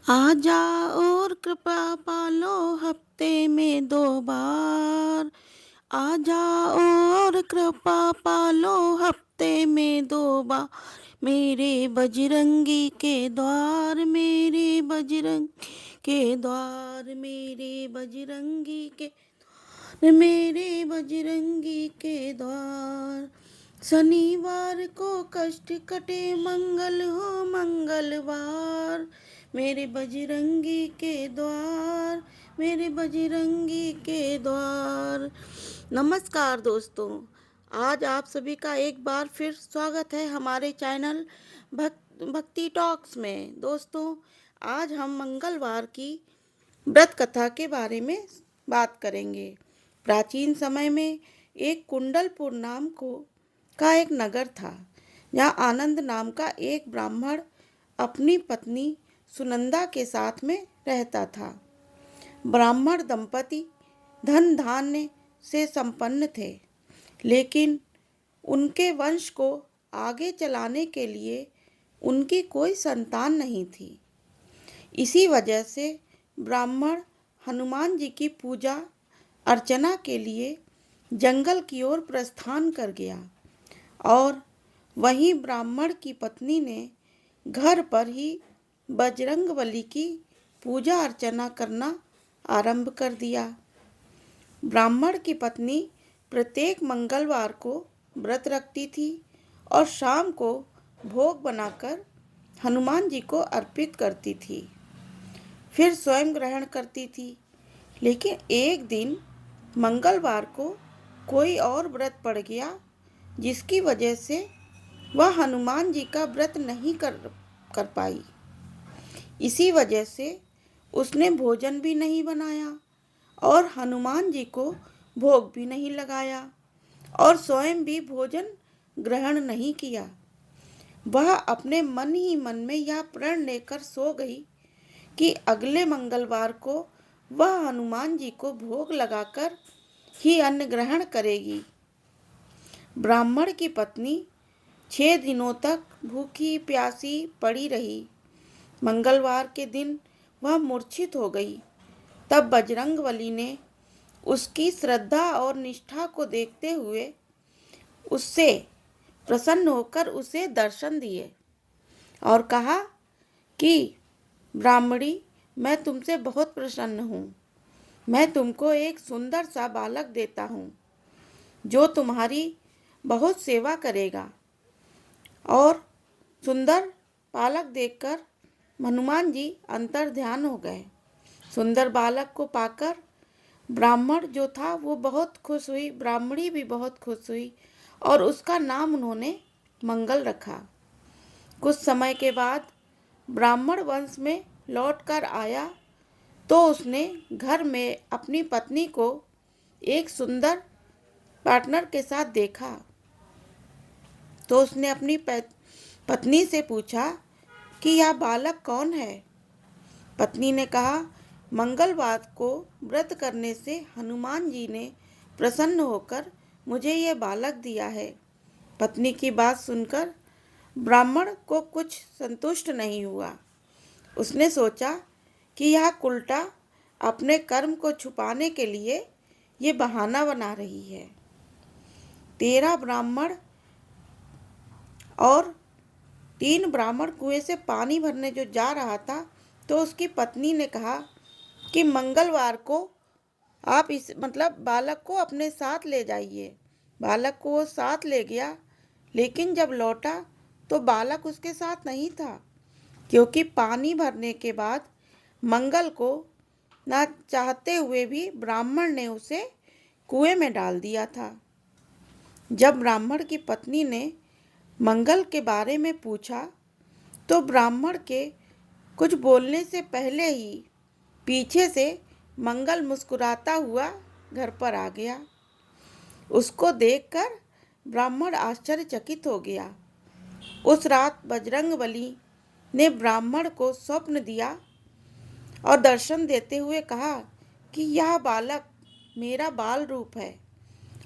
आ जाओ और कृपा पालो हफ्ते में 2 बार। आ जाओ और कृपा पालो हफ्ते में 2 बार। मेरे बजरंगी के द्वार, मेरे बजरंग के द्वार, मेरे बजरंगी के, मेरे बजरंगी के द्वार। शनिवार को कष्ट कटे, मंगल हो मंगलवार। मेरे बजरंगी के द्वार, मेरे बजरंगी के द्वार। नमस्कार दोस्तों, आज आप सभी का एक बार फिर स्वागत है हमारे चैनल भक्ति टॉक्स में। दोस्तों, आज हम मंगलवार की व्रत कथा के बारे में बात करेंगे। प्राचीन समय में एक कुंडलपुर नाम का एक नगर था, जहाँ आनंद नाम का एक ब्राह्मण अपनी पत्नी सुनंदा के साथ में रहता था। ब्राह्मण दंपति धन धान्य से संपन्न थे, लेकिन उनके वंश को आगे चलाने के लिए उनकी कोई संतान नहीं थी। इसी वजह से ब्राह्मण हनुमान जी की पूजा अर्चना के लिए जंगल की ओर प्रस्थान कर गया और वहीं ब्राह्मण की पत्नी ने घर पर ही बजरंगबली की पूजा अर्चना करना आरंभ कर दिया। ब्राह्मण की पत्नी प्रत्येक मंगलवार को व्रत रखती थी और शाम को भोग बनाकर हनुमान जी को अर्पित करती थी, फिर स्वयं ग्रहण करती थी। लेकिन एक दिन मंगलवार को कोई और व्रत पड़ गया, जिसकी वजह से वह हनुमान जी का व्रत नहीं कर पाई। इसी वजह से उसने भोजन भी नहीं बनाया और हनुमान जी को भोग भी नहीं लगाया और स्वयं भी भोजन ग्रहण नहीं किया। वह अपने मन ही मन में यह प्रण लेकर सो गई कि अगले मंगलवार को वह हनुमान जी को भोग लगाकर ही अन्न ग्रहण करेगी। ब्राह्मण की पत्नी 6 दिनों तक भूखी प्यासी पड़ी रही। मंगलवार के दिन वह मूर्छित हो गई। तब बजरंगबली ने उसकी श्रद्धा और निष्ठा को देखते हुए उससे प्रसन्न होकर उसे दर्शन दिए और कहा कि ब्राह्मणी, मैं तुमसे बहुत प्रसन्न हूँ। मैं तुमको एक सुंदर सा बालक देता हूँ जो तुम्हारी बहुत सेवा करेगा। और सुंदर बालक देखकर हनुमान जी अंतर ध्यान हो गए। सुंदर बालक को पाकर ब्राह्मण जो था वो बहुत खुश हुई, ब्राह्मणी भी बहुत खुश हुई और उसका नाम उन्होंने मंगल रखा। कुछ समय के बाद ब्राह्मण वंश में लौट कर आया तो उसने घर में अपनी पत्नी को एक सुंदर पार्टनर के साथ देखा। तो उसने अपनी पत्नी से पूछा कि यह बालक कौन है। पत्नी ने कहा, मंगलवार को व्रत करने से हनुमान जी ने प्रसन्न होकर मुझे यह बालक दिया है। पत्नी की बात सुनकर ब्राह्मण को कुछ संतुष्ट नहीं हुआ। उसने सोचा कि यह उल्टा अपने कर्म को छुपाने के लिए ये बहाना बना रही है। 13 ब्राह्मण और 3 ब्राह्मण कुएं से पानी भरने जो जा रहा था, तो उसकी पत्नी ने कहा कि मंगलवार को आप इस बालक को अपने साथ ले जाइए। बालक को वो साथ ले गया, लेकिन जब लौटा तो बालक उसके साथ नहीं था, क्योंकि पानी भरने के बाद मंगल को ना चाहते हुए भी ब्राह्मण ने उसे कुएं में डाल दिया था। जब ब्राह्मण की पत्नी ने मंगल के बारे में पूछा तो ब्राह्मण के कुछ बोलने से पहले ही पीछे से मंगल मुस्कुराता हुआ घर पर आ गया। उसको देखकर ब्राह्मण आश्चर्यचकित हो गया। उस रात बजरंगबली ने ब्राह्मण को स्वप्न दिया और दर्शन देते हुए कहा कि यह बालक मेरा बाल रूप है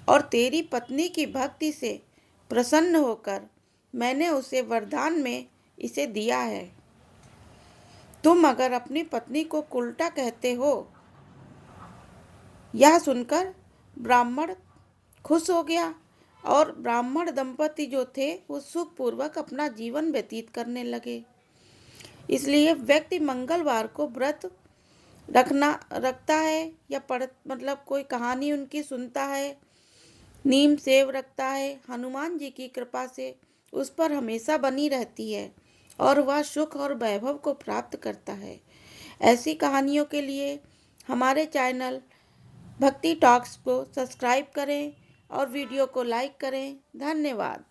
और तेरी पत्नी की भक्ति से प्रसन्न होकर मैंने उसे वरदान में इसे दिया है। तुम अगर अपनी पत्नी को उल्टा कहते हो। यह सुनकर ब्राह्मण खुश हो गया और ब्राह्मण दंपति जो थे वो सुखपूर्वक अपना जीवन व्यतीत करने लगे। इसलिए व्यक्ति मंगलवार को व्रत रखता है या मतलब कोई कहानी उनकी सुनता है, नीम सेव रखता है, हनुमान जी की कृपा से उस पर हमेशा बनी रहती है और वह सुख और वैभव को प्राप्त करता है। ऐसी कहानियों के लिए हमारे चैनल भक्ति टॉक्स को सब्सक्राइब करें और वीडियो को लाइक करें। धन्यवाद।